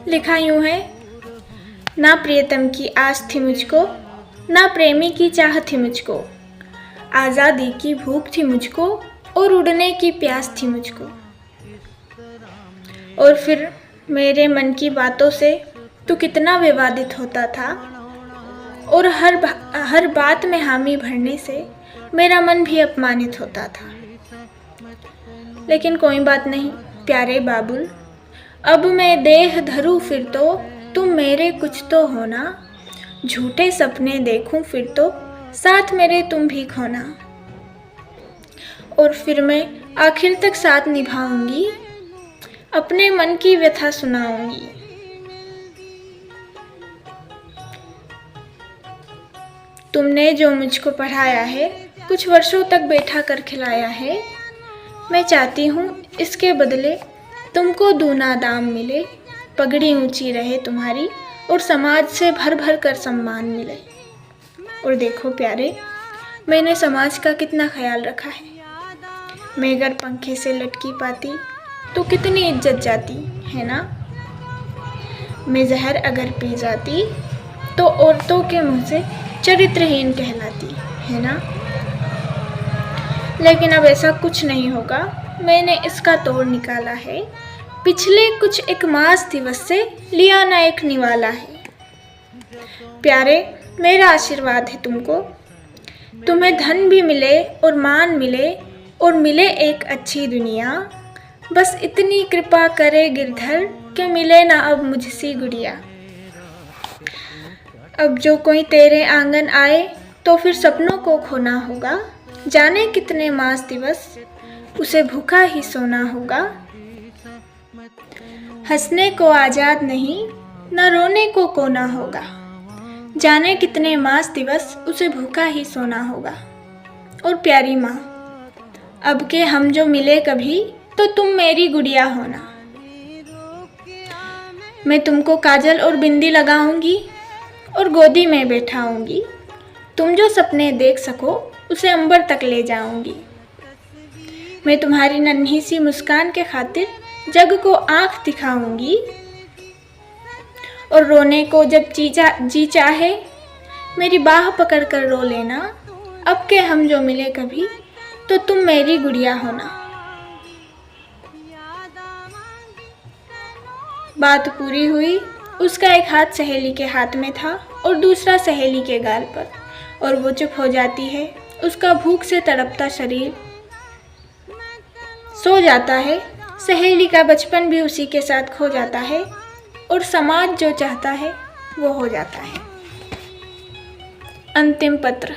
लिखा यूं है, ना प्रियतम की आस थी मुझको, ना प्रेमी की चाह थी मुझको, आज़ादी की भूख थी मुझको और उड़ने की प्यास थी मुझको। और फिर मेरे मन की बातों से तू कितना विवादित होता था, और हर बात में हामी भरने से मेरा मन भी अपमानित होता था। लेकिन कोई बात नहीं प्यारे बाबुल, अब मैं देह धरूं फिर तो तुम मेरे कुछ तो होना, झूठे सपने देखूं फिर तो साथ मेरे तुम भी खोना। और फिर मैं आखिर तक साथ निभाऊंगी, अपने मन की व्यथा सुनाऊंगी। तुमने जो मुझको पढ़ाया है, कुछ वर्षों तक बैठा कर खिलाया है, मैं चाहती हूँ इसके बदले तुमको दूना दाम मिले, पगड़ी ऊंची रहे तुम्हारी और समाज से भर भर कर सम्मान मिले। और देखो प्यारे, मैंने समाज का कितना ख्याल रखा है। मैं अगर पंखे से लटकी पाती तो कितनी इज्जत जाती है ना। मैं जहर अगर पी जाती तो औरतों के मुंह से चरित्रहीन कहलाती है ना। लेकिन अब ऐसा कुछ नहीं होगा, मैंने इसका तोड़ निकाला है। पिछले कुछ एक मास दिवस से लिया ना एक निवाला है। प्यारे, मेरा आशीर्वाद है तुमको, तुम्हें धन भी मिले और मान मिले और मिले एक अच्छी दुनिया। बस इतनी कृपा करे गिरधर कि मिले ना अब मुझसी गुड़िया। अब जो कोई तेरे आंगन आए तो फिर सपनों को खोना होगा। जाने कितने मास दिवस उसे भूखा ही सोना होगा। हंसने को आजाद नहीं, न रोने को कोना होगा। जाने कितने मास दिवस उसे भूखा ही सोना होगा। और प्यारी माँ, अब के हम जो मिले कभी तो तुम मेरी गुड़िया होना। मैं तुमको काजल और बिंदी लगाऊंगी और गोदी में बैठाऊंगी। तुम जो सपने देख सको उसे अंबर तक ले जाऊंगी। मैं तुम्हारी नन्ही सी मुस्कान के खातिर जग को आंख दिखाऊंगी। और रोने को जब जी चाहे मेरी बाह पकड़ कर रो लेना। अब के हम जो मिले कभी तो तुम मेरी गुड़िया होना। बात पूरी हुई। उसका एक हाथ सहेली के हाथ में था और दूसरा सहेली के गाल पर, और वो चुप हो जाती है। उसका भूख से तड़पता शरीर सो जाता है। सहेली का बचपन भी उसी के साथ खो जाता है और समाज जो चाहता है वो हो जाता है। अंतिम पत्र।